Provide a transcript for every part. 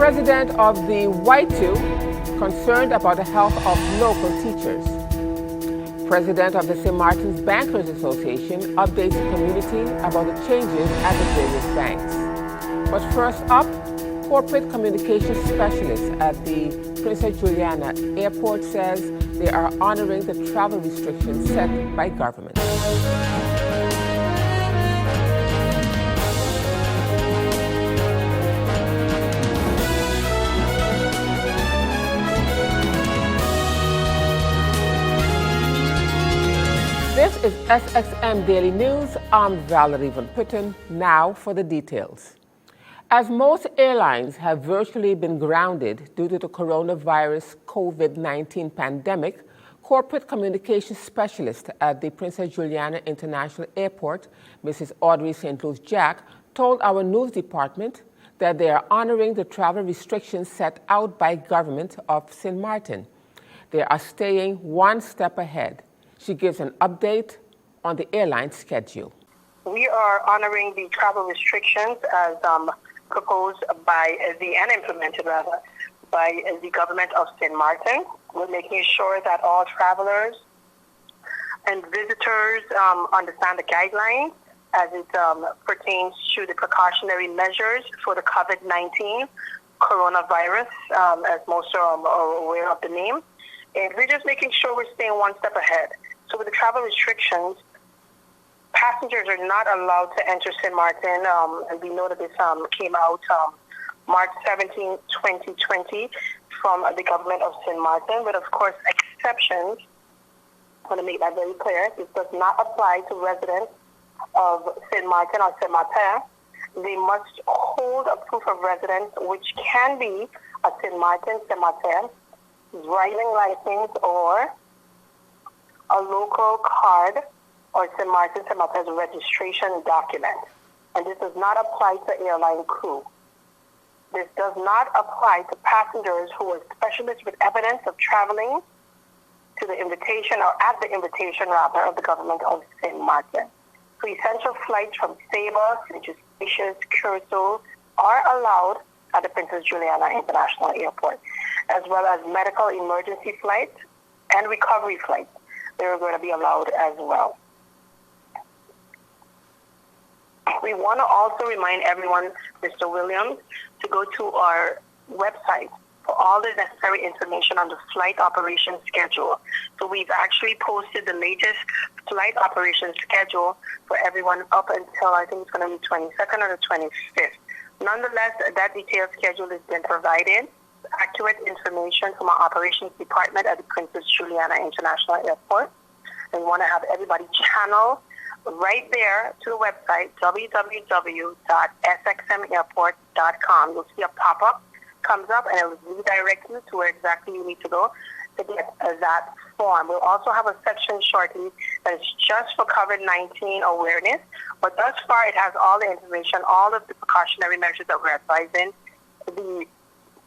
President of the Y2 concerned about the health of local teachers. President of the St. Martin's Bankers Association updates the community about the changes at the various banks. But first up, corporate communications specialist at the Princess Juliana Airport says they are honoring the travel restrictions set by government. This is SXM Daily News. I'm Valerie Van Putten. Now for the details. As most airlines have virtually been grounded due to the coronavirus COVID-19 pandemic, corporate communications specialist at the Princess Juliana International Airport, Mrs. Audrey St. Louis Jack, told our news department that they are honoring the travel restrictions set out by government of St. Martin. They are staying one step ahead. She gives an update on the airline schedule. We are honoring the travel restrictions as proposed and implemented by the government of St. Martin. We're making sure that all travelers and visitors understand the guidelines as it pertains to the precautionary measures for the COVID-19 coronavirus, as most are aware of the name. And we're just making sure we're staying one step ahead. So with the travel restrictions, passengers are not allowed to enter St. Martin. And we know that this came out March 17, 2020 from the government of St. Martin. But of course, exceptions. I want to make that very clear. This does not apply to residents of St. Martin or St. Martin. They must hold a proof of residence, which can be a St. Martin, driving license, or a local card, or St. Martin's registration document. And this does not apply to airline crew. This does not apply to passengers who are specialists with evidence of traveling to the invitation, or at the invitation rather, of the government of St. Martin. So essential flights from Saba, St. Eustatius, Curacao are allowed at the Princess Juliana International Airport, as well as medical emergency flights and recovery flights. They're going to be allowed as well. We want to also remind everyone, Mr. Williams, to go to our website for all the necessary information on the flight operation schedule. So we've actually posted the latest flight operation schedule for everyone up until, I think it's going to be 22nd or the 25th. Nonetheless, that detailed schedule has been provided. Accurate information from our operations department at the Princess Juliana International Airport. And we want to have everybody channel right there to the website, www.sxmairport.com. You'll see a pop-up comes up, and it will redirect you to where exactly you need to go to get that form. We'll also have a section shortly that is just for COVID-19 awareness, but thus far it has all the information, all of the precautionary measures that we're advising, the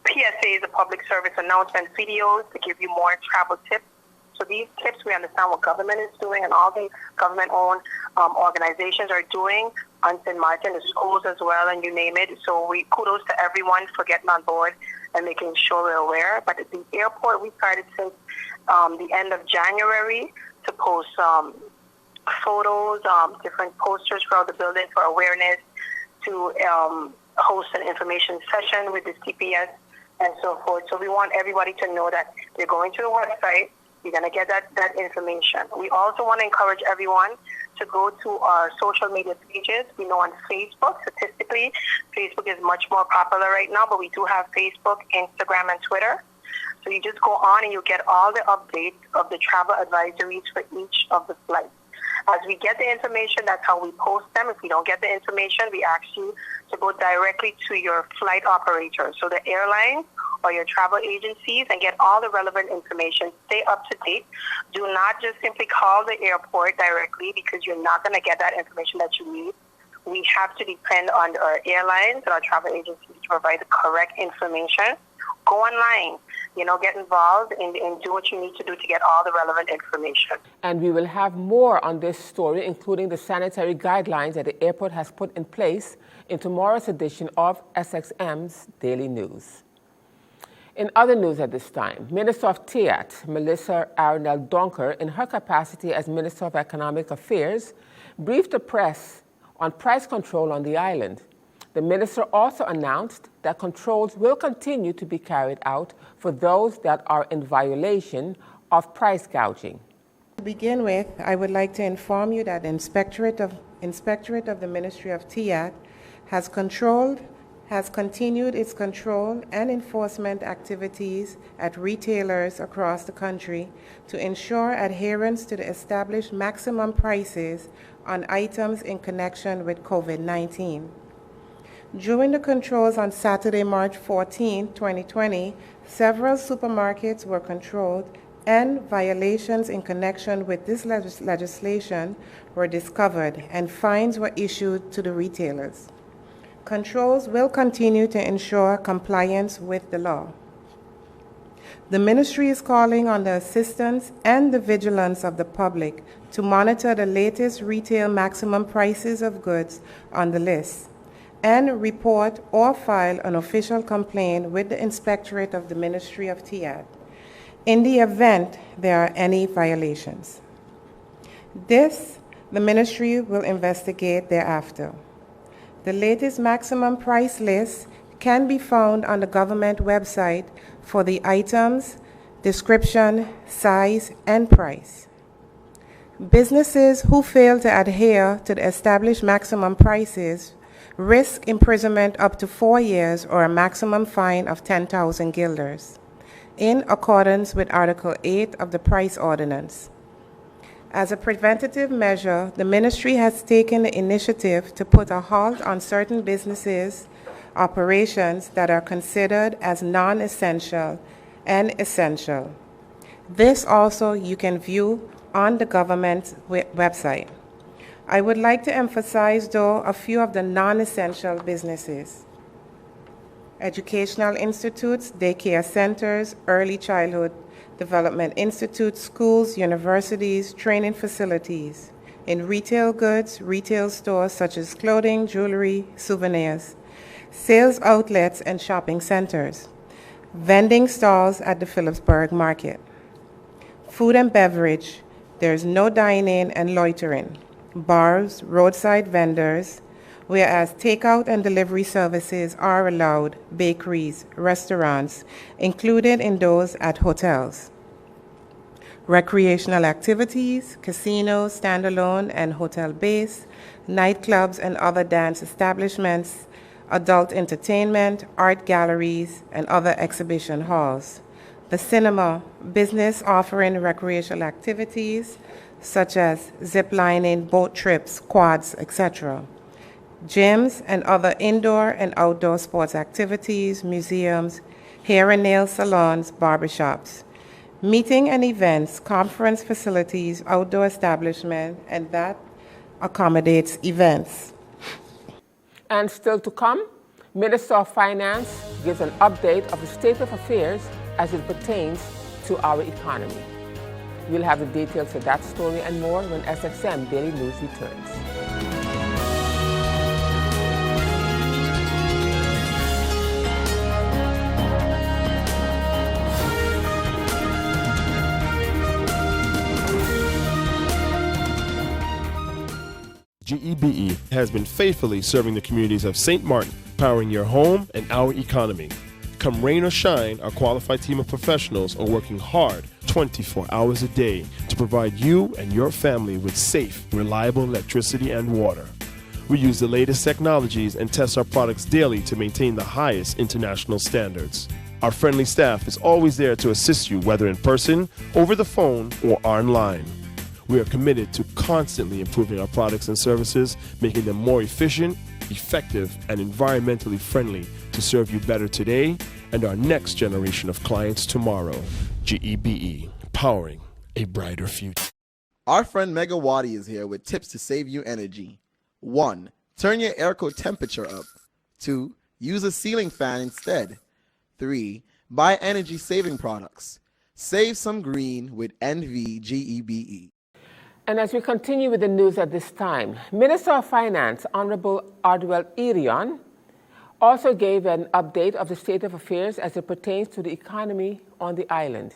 PSAs, the public service announcement videos to give you more travel tips. So these tips, we understand what government is doing and all the government-owned organizations are doing on St. Martin, the schools as well, and you name it. So we kudos to everyone for getting on board and making sure we're aware. But at the airport, we started since the end of January to post photos, different posters throughout the building for awareness, to host an information session with the CPS and so forth. So we want everybody to know that they're going to the website, you're going to get that information. We also want to encourage everyone to go to our social media pages. We know on Facebook, statistically, Facebook is much more popular right now, but we do have Facebook, Instagram, and Twitter. So you just go on and you get all the updates of the travel advisories for each of the flights. As we get the information, that's how we post them. If we don't get the information, we ask you to go directly to your flight operator, so the airlines or your travel agencies, and get all the relevant information. Stay up to date. Do not just simply call the airport directly, because you're not going to get that information that you need. We have to depend on our airlines and our travel agencies to provide the correct information. Go online, get involved and do what you need to do to get all the relevant information. And we will have more on this story, including the sanitary guidelines that the airport has put in place, in tomorrow's edition of SXM's Daily News. In other news at this time, Minister of TIAT, Melissa Arnell Donker, in her capacity as Minister of Economic Affairs, briefed the press on price control on the island. The minister also announced that controls will continue to be carried out for those that are in violation of price gouging. To begin with, I would like to inform you that the Inspectorate of the Ministry of TIAT has continued its control and enforcement activities at retailers across the country to ensure adherence to the established maximum prices on items in connection with COVID-19. During the controls on Saturday, March 14, 2020, several supermarkets were controlled and violations in connection with this legislation were discovered and fines were issued to the retailers. Controls will continue to ensure compliance with the law. The ministry is calling on the assistance and the vigilance of the public to monitor the latest retail maximum prices of goods on the list and report or file an official complaint with the Inspectorate of the Ministry of TIAT in the event there are any violations. This, the ministry will investigate thereafter. The latest maximum price list can be found on the government website for the items, description, size, and price. Businesses who fail to adhere to the established maximum prices risk imprisonment up to 4 years or a maximum fine of 10,000 guilders, in accordance with Article 8 of the Price Ordinance. As a preventative measure, the ministry has taken the initiative to put a halt on certain businesses' operations that are considered as non-essential and essential. This also you can view on the government's website. I would like to emphasize, though, a few of the non-essential businesses: educational institutes, daycare centers, early childhood development institutes, schools, universities, training facilities. In retail goods, retail stores such as clothing, jewelry, souvenirs, sales outlets and shopping centers, vending stalls at the Phillipsburg Market. Food and beverage, there is no dining and loitering. Bars, roadside vendors, whereas takeout and delivery services are allowed, bakeries, restaurants, included in those at hotels. Recreational activities, casinos, standalone and hotel-based, nightclubs and other dance establishments, adult entertainment, art galleries, and other exhibition halls. The cinema, business offering recreational activities such as zip lining, boat trips, quads, etc. Gyms and other indoor and outdoor sports activities, museums, hair and nail salons, barbershops, meeting and events, conference facilities, outdoor establishment, and that accommodates events. And still to come, Minister of Finance gives an update of the state of affairs as it pertains to our economy. We'll have the details of that story and more when SXM Daily News returns. GEBE has been faithfully serving the communities of St. Martin, powering your home and our economy. Come rain or shine, our qualified team of professionals are working hard 24 hours a day to provide you and your family with safe, reliable electricity and water. We use the latest technologies and test our products daily to maintain the highest international standards. Our friendly staff is always there to assist you, whether in person, over the phone, or online. We are committed to constantly improving our products and services, making them more efficient, effective, and environmentally friendly to serve you better today and our next generation of clients tomorrow. GEBE, powering a brighter future. Our friend Megawati is here with tips to save you energy. 1. Turn your airco temperature up. 2. Use a ceiling fan instead. 3. Buy energy-saving products. Save some green with NVGEBE. And as we continue with the news at this time, Minister of Finance, Honorable Ardwell Irion, also gave an update of the state of affairs as it pertains to the economy on the island.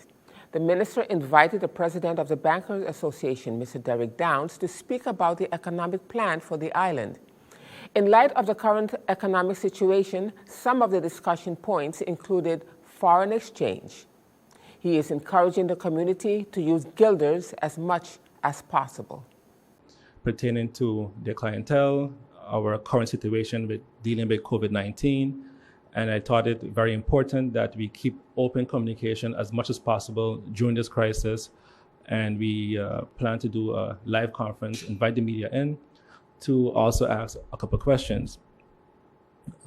The minister invited the president of the Bankers Association, Mr. Derek Downs, to speak about the economic plan for the island. In light of the current economic situation, some of the discussion points included foreign exchange. He is encouraging the community to use guilders as much as possible. Pertaining to the clientele, our current situation with dealing with COVID-19, and I thought it very important that we keep open communication as much as possible during this crisis, and we plan to do a live conference, invite the media in to also ask a couple of questions.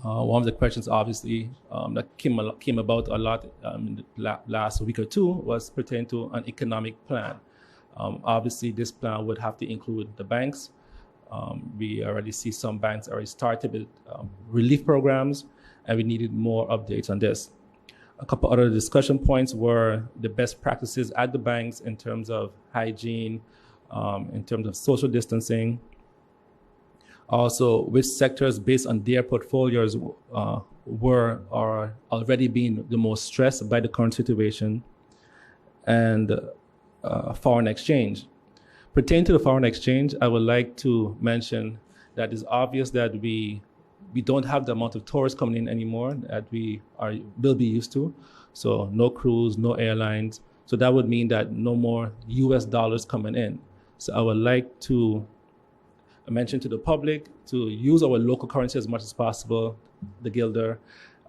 One of the questions, obviously, that came about a lot in the last week or two was pertaining to an economic plan. Obviously, this plan would have to include the banks. We already see some banks already started with relief programs, and we needed more updates on this. A couple other discussion points were the best practices at the banks in terms of hygiene, in terms of social distancing. Also, which sectors based on their portfolios were or are already being the most stressed by the current situation, and foreign exchange. Pertaining to the foreign exchange, I would like to mention that it's obvious that we don't have the amount of tourists coming in anymore that we will be used to. So no cruise, no airlines. So that would mean that no more US dollars coming in. So I would like to mention to the public to use our local currency as much as possible, the guilder,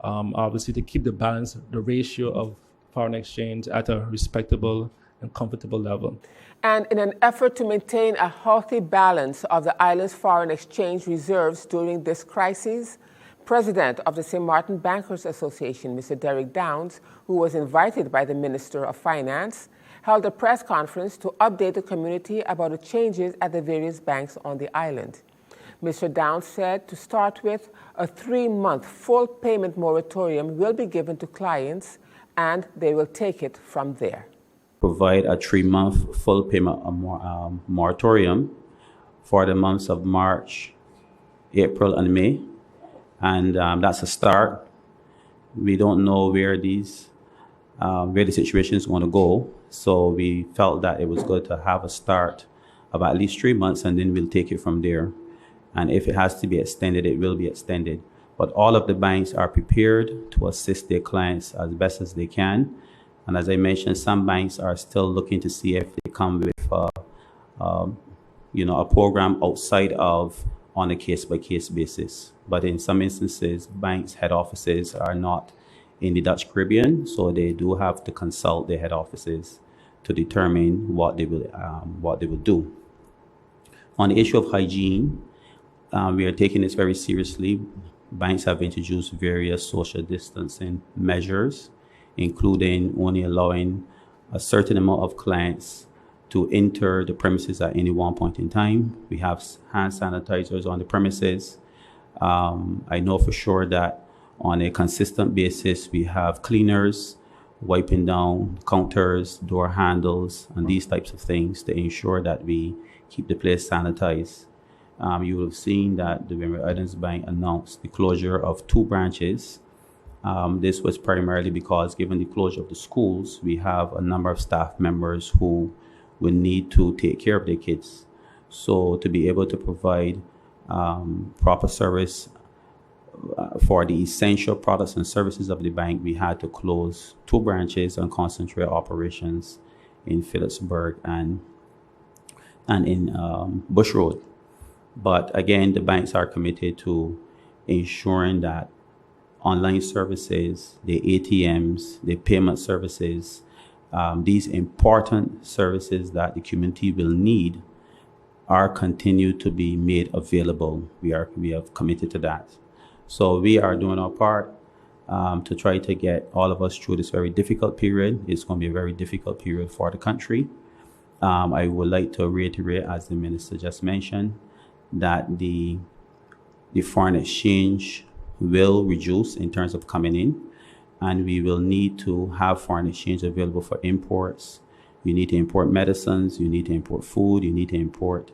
obviously to keep the balance, the ratio of foreign exchange at a respectable and comfortable level. And in an effort to maintain a healthy balance of the island's foreign exchange reserves during this crisis, President of the St. Martin Bankers Association, Mr. Derek Downs, who was invited by the Minister of Finance, held a press conference to update the community about the changes at the various banks on the island. Mr. Downs said to start with, a 3-month full payment moratorium will be given to clients, and they will take it from there. Provide a 3-month full payment moratorium for the months of March, April, and May. And that's a start. We don't know where the situation is going to go. So we felt that it was good to have a start of at least 3 months, and then we'll take it from there. And if it has to be extended, it will be extended. But all of the banks are prepared to assist their clients as best as they can. And as I mentioned, some banks are still looking to see if they come with a program outside of on a case-by-case basis. But in some instances, banks' head offices are not in the Dutch Caribbean, so they do have to consult their head offices to determine what they will do. On the issue of hygiene, we are taking this very seriously. Banks have introduced various social distancing measures, including only allowing a certain amount of clients to enter the premises at any one point in time. We have hand sanitizers on the premises. I know for sure that on a consistent basis, we have cleaners wiping down counters, door handles, and these types of things to ensure that we keep the place sanitized. You will have seen that the Windward Islands Bank announced the closure of 2 branches. This was primarily because, given the closure of the schools, we have a number of staff members who will need to take care of their kids. So to be able to provide proper service for the essential products and services of the bank, we had to close 2 branches and concentrate operations in Phillipsburg and in Bush Road. But again, the banks are committed to ensuring that online services, the ATMs, the payment services, these important services that the community will need are continued to be made available. We have committed to that. So we are doing our part to try to get all of us through this very difficult period. It's going to be a very difficult period for the country. I would like to reiterate, as the minister just mentioned, that the foreign exchange will reduce in terms of coming in, and we will need to have foreign exchange available for imports. You need to import medicines, you need to import food, you need to import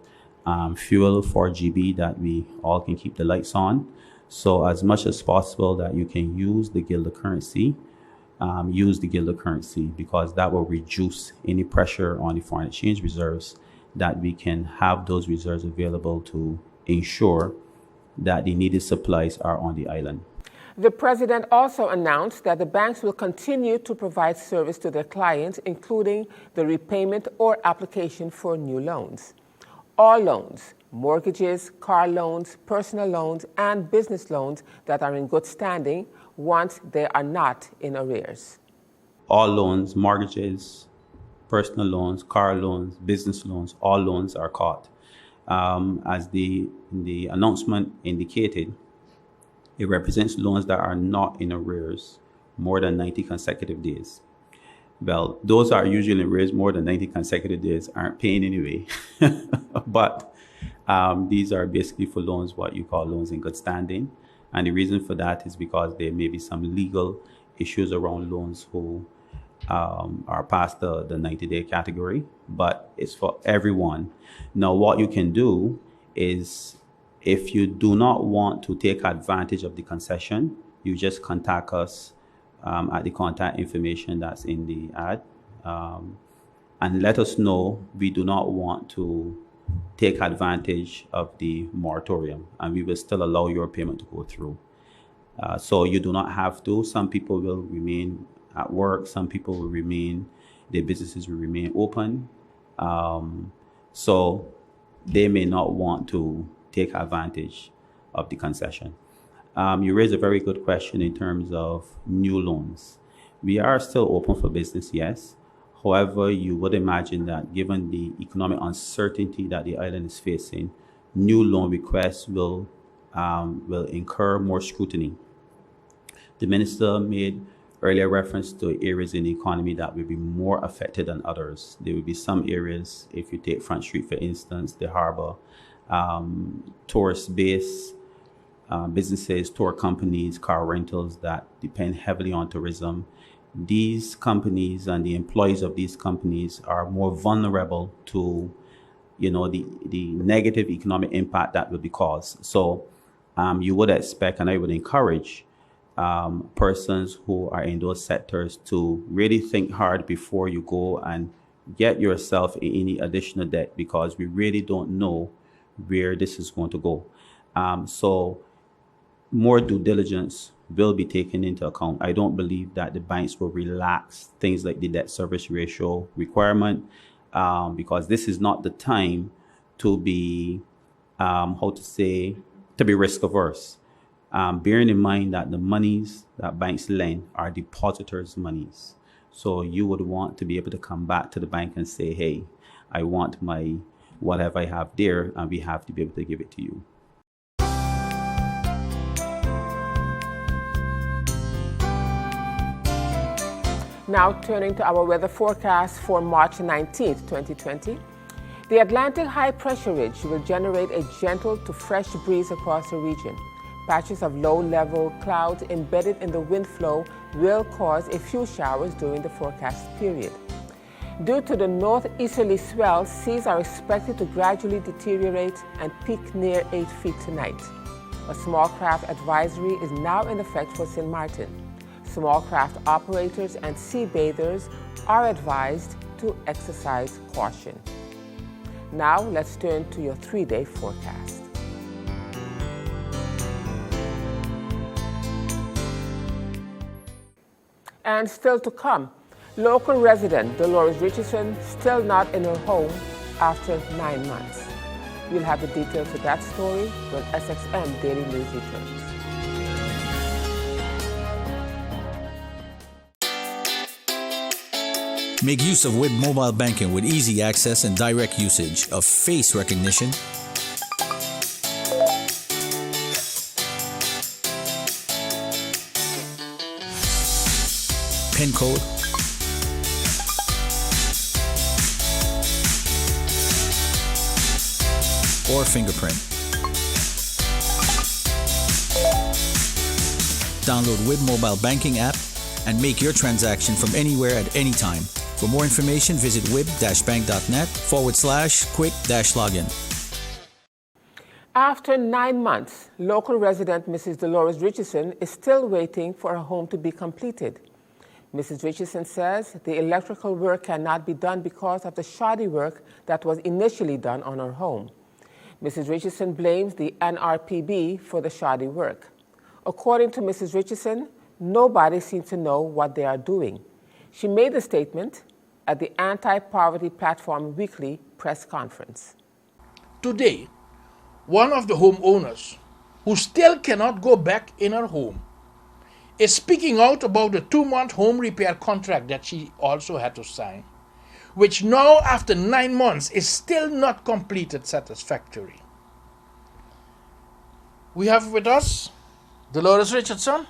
fuel for GB that we all can keep the lights on. So as much as possible that you can use the gilder currency, because that will reduce any pressure on the foreign exchange reserves, that we can have those reserves available to ensure that the needed supplies are on the island. The president also announced that the banks will continue to provide service to their clients, including the repayment or application for new loans. All loans, mortgages, car loans, personal loans, and business loans that are in good standing once they are not in arrears. All loans, mortgages, personal loans, car loans, business loans, all loans are caught. As the announcement indicated, it represents loans that are not in arrears more than 90 consecutive days. Well, those are usually in arrears more than 90 consecutive days aren't paying anyway. But these are basically for loans, what you call loans in good standing. And the reason for that is because there may be some legal issues around loans who are past the 90-day category, but it's for everyone. Now, what you can do is, if you do not want to take advantage of the concession, you just contact us at the contact information that's in the ad, and let us know we do not want to take advantage of the moratorium, and we will still allow your payment to go through. So you do not have to. Some people will remain at work. Some people will remain, their businesses will remain open. So they may not want to take advantage of the concession. You raise a very good question in terms of new loans. We are still open for business, yes. However, you would imagine that given the economic uncertainty that the island is facing, new loan requests will incur more scrutiny. The minister made earlier reference to areas in the economy that will be more affected than others. There will be some areas, if you take Front Street, for instance, the harbor, tourist-based businesses, tour companies, car rentals that depend heavily on tourism. These companies and the employees of these companies are more vulnerable to, the negative economic impact that will be caused. So you would expect, and I would encourage persons who are in those sectors to really think hard before you go and get yourself in any additional debt, because we really don't know where this is going to go. So more due diligence will be taken into account. I don't believe that the banks will relax things like the debt service ratio requirement, because this is not the time to be, to be risk averse. Bearing in mind that the monies that banks lend are depositors' monies. So you would want to be able to come back to the bank and say, hey, I want my whatever I have there, and we have to be able to give it to you. Now turning to our weather forecast for March 19th, 2020. The Atlantic high pressure ridge will generate a gentle to fresh breeze across the region. Patches of low-level clouds embedded in the wind flow will cause a few showers during the forecast period. Due to the northeasterly swell, seas are expected to gradually deteriorate and peak near 8 feet tonight. A small craft advisory is now in effect for St. Martin. Small craft operators and sea bathers are advised to exercise caution. Now let's turn to your 3-day forecast. And still to come, local resident Dolores Richardson still not in her home after 9 months. We'll have the details of that story when SXM Daily News returns. Make use of WIB mobile banking with easy access and direct usage of face recognition, PIN code, or fingerprint. Download WIB mobile banking app and make your transaction from anywhere at any time. For more information, visit wib-bank.net/quick-login. After 9 months, local resident Mrs. Dolores Richardson is still waiting for her home to be completed. Mrs. Richardson says the electrical work cannot be done because of the shoddy work that was initially done on her home. Mrs. Richardson blames the NRPB for the shoddy work. According to Mrs. Richardson, nobody seems to know what they are doing. She made the statement at the Anti-Poverty Platform Weekly press conference. Today, one of the homeowners who still cannot go back in her home is speaking out about the 2-month home repair contract that she also had to sign, which now after 9 months is still not completed satisfactorily. We have with us Dolores Richardson.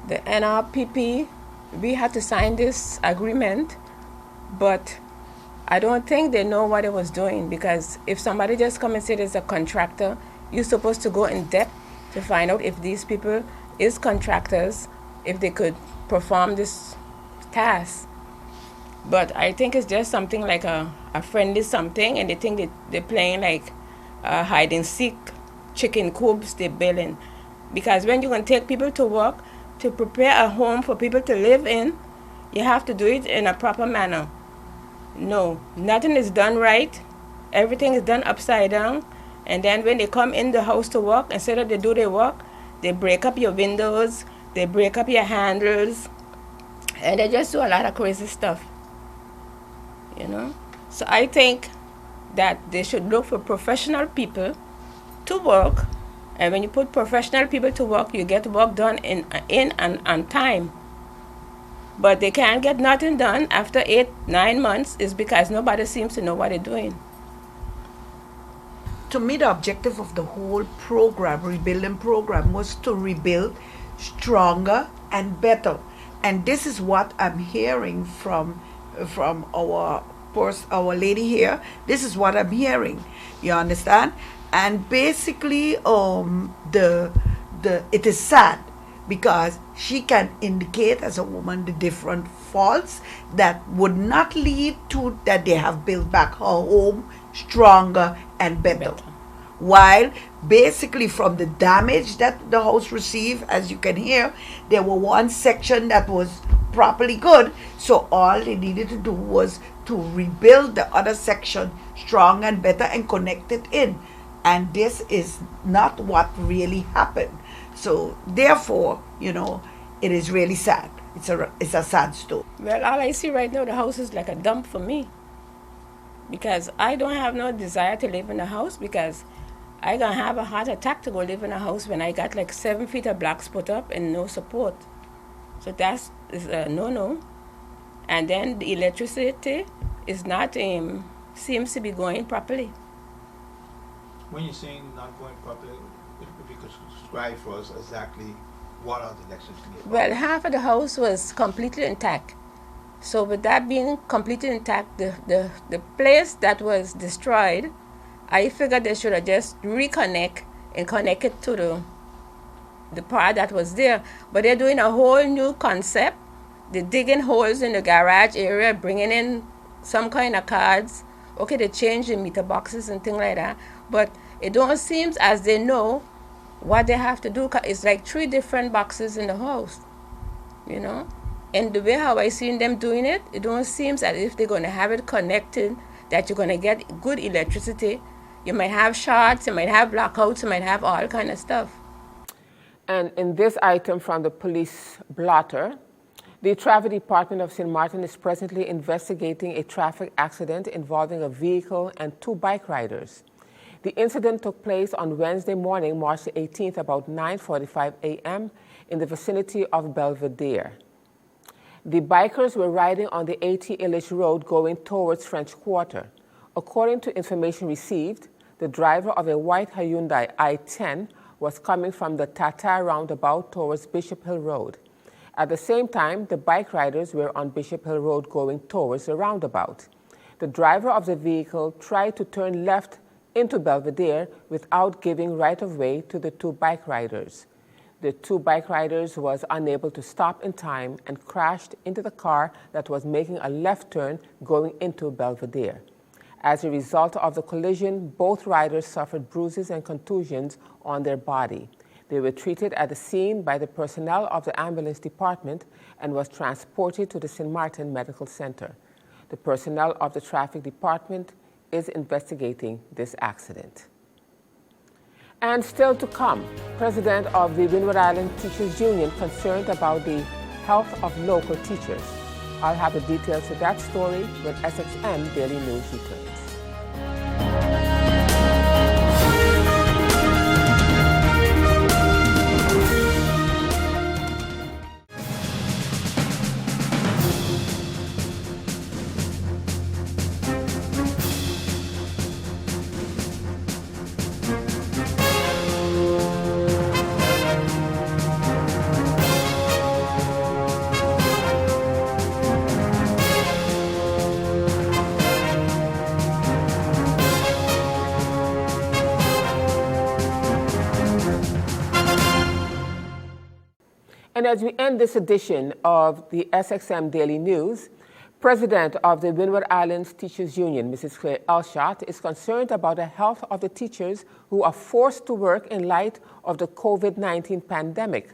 The NRPP, we had to sign this agreement, but I don't think they know what it was doing, because if somebody just come and say there's a contractor, you're supposed to go in depth to find out if these people is contractors, if they could perform this task. But I think it's just something like a friendly something, and they think they're playing like hide and seek, chicken coops they're building. Because when you're going to take people to work, to prepare a home for people to live in, you have to do it in a proper manner. No, nothing is done right. Everything is done upside down. And then when they come in the house to work, instead of they do their work, they break up your windows, they break up your handles, and they just do a lot of crazy stuff, you know? So I think that they should look for professional people to work, and when you put professional people to work, you get work done in and on time. But they can't get nothing done after 8-9 months is because nobody seems to know what they're doing. To me, the objective of the whole program, rebuilding program, was to rebuild stronger and better. And this is what I'm hearing from our lady here. This is what I'm hearing. You understand? And basically, it is sad, because she can indicate as a woman the different faults that would not lead to that they have built back her home stronger and better. While basically from the damage that the house received, as you can hear, there were one section that was properly good, so all they needed to do was to rebuild the other section strong and better and connect it in. And this is not what really happened. So therefore, you know, it is really sad. It's a sad story. Well, all I see right now, the house is like a dump for me, because I don't have no desire to live in a house, because I gonna have a heart attack to go live in a house when I got like 7 feet of blocks put up and no support. So that's a no-no. And then the electricity is not seems to be going properly. When you're saying not going properly, if you could describe for us exactly what are the electricity? Well, half of the house was completely intact. So with that being completely intact, the place that was destroyed, I figured they should have just reconnect and connect it to the part that was there. But they're doing a whole new concept. They're digging holes in the garage area, bringing in some kind of cards. Okay, they change the meter boxes and things like that. But it don't seem as they know what they have to do. It's like 3 different boxes in the house, you know? And the way how I seen them doing it, it don't seem as if they're going to have it connected, that you're going to get good electricity. You might have shorts, you might have blackouts, you might have all kind of stuff. And in this item from the police blotter, the Traffic Department of St. Martin is presently investigating a traffic accident involving a vehicle and 2 bike riders. The incident took place on Wednesday morning, March 18th, about 9:45 a.m. in the vicinity of Belvedere. The bikers were riding on the A.T. Illich Road going towards French Quarter. According to information received, the driver of a white Hyundai i10 was coming from the Tata roundabout towards Bishop Hill Road. At the same time, the bike riders were on Bishop Hill Road going towards the roundabout. The driver of the vehicle tried to turn left into Belvedere without giving right-of-way to the 2 bike riders. The 2 bike riders was unable to stop in time and crashed into the car that was making a left turn going into Belvedere. As a result of the collision, both riders suffered bruises and contusions on their body. They were treated at the scene by the personnel of the ambulance department and was transported to the St. Martin Medical Center. The personnel of the traffic department is investigating this accident. And still to come, President of the Windward Island Teachers Union concerned about the health of local teachers. I'll have the details to that story when SXM Daily News returns. And as we end this edition of the SXM Daily News, President of the Windward Islands Teachers Union, Mrs. Claire Elshot, is concerned about the health of the teachers who are forced to work in light of the COVID-19 pandemic.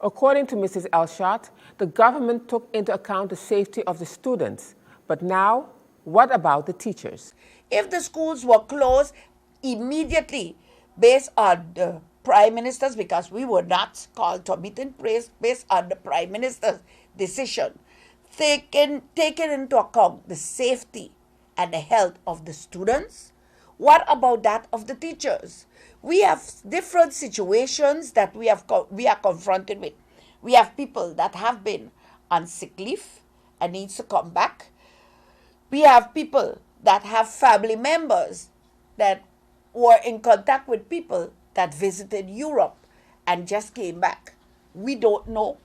According to Mrs. Elshot, the government took into account the safety of the students. But now, what about the teachers? If the schools were closed immediately based on the Prime Minister's, because we were not called to a meeting based on the Prime Minister's decision, taken into account the safety and the health of the students, what about that of the teachers? We have different situations that we are confronted with. We have people that have been on sick leave and needs to come back. We have people that have family members that were in contact with people that visited Europe and just came back. We don't know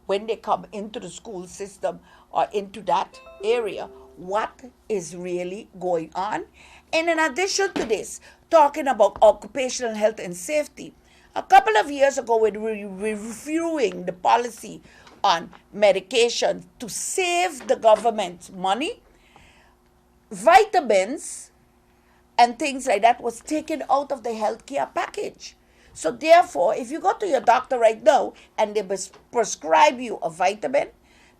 when they come into the school system or into that area what is really going on. And in addition to this, talking about occupational health and safety, a couple of years ago when we were reviewing the policy on medication to save the government money, vitamins and things like that was taken out of the healthcare package. So therefore, if you go to your doctor right now and they prescribe you a vitamin,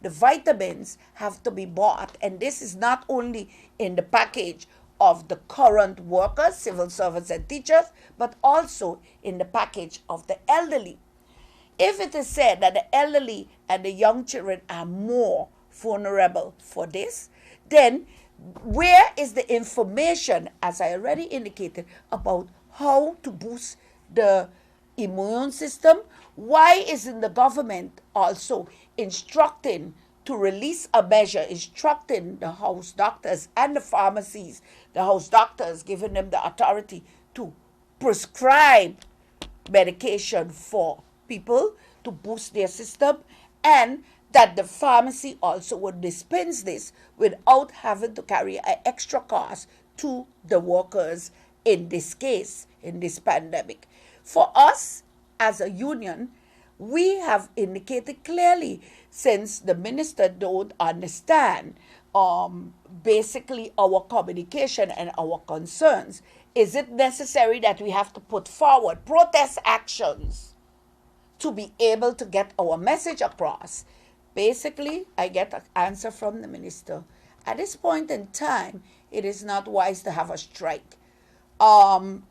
the vitamins have to be bought. And this is not only in the package of the current workers, civil servants and teachers, but also in the package of the elderly. If it is said that the elderly and the young children are more vulnerable for this, then where is the information, as I already indicated, about how to boost the immune system? Why isn't the government also instructing to release a measure, instructing the house doctors and the pharmacies, the house doctors giving them the authority to prescribe medication for people to boost their system, and that the pharmacy also would dispense this without having to carry an extra cost to the workers in this case, in this pandemic. For us as a union, we have indicated clearly, since the minister don't understand basically our communication and our concerns, is it necessary that we have to put forward protest actions to be able to get our message across? Basically, I get an answer from the minister. At this point in time, it is not wise to have a strike. The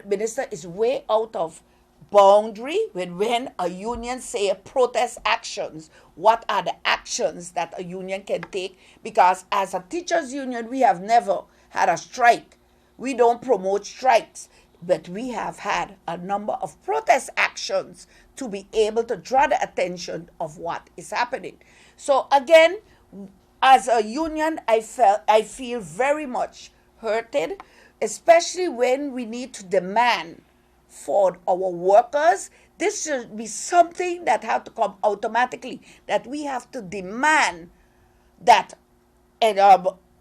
minister is way out of boundary when a union say protest actions. What are the actions that a union can take? Because as a teachers union, we have never had a strike. We don't promote strikes, but we have had a number of protest actions to be able to draw the attention of what is happening. So again, as a union, I feel very much hurted, especially when we need to demand for our workers. This should be something that have to come automatically, that we have to demand that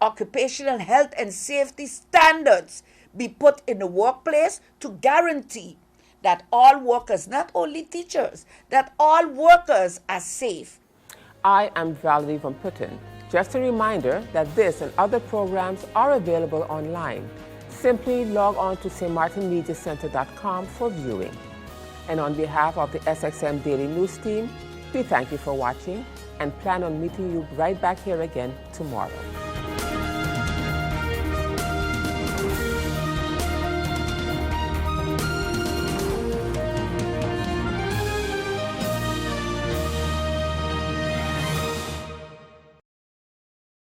occupational health and safety standards be put in the workplace to guarantee that all workers, not only teachers, that all workers are safe. I am Valerie Van Putten. Just a reminder that this and other programs are available online. Simply log on to stmartinmediacenter.com for viewing. And on behalf of the SXM Daily News team, we thank you for watching and plan on meeting you right back here again tomorrow.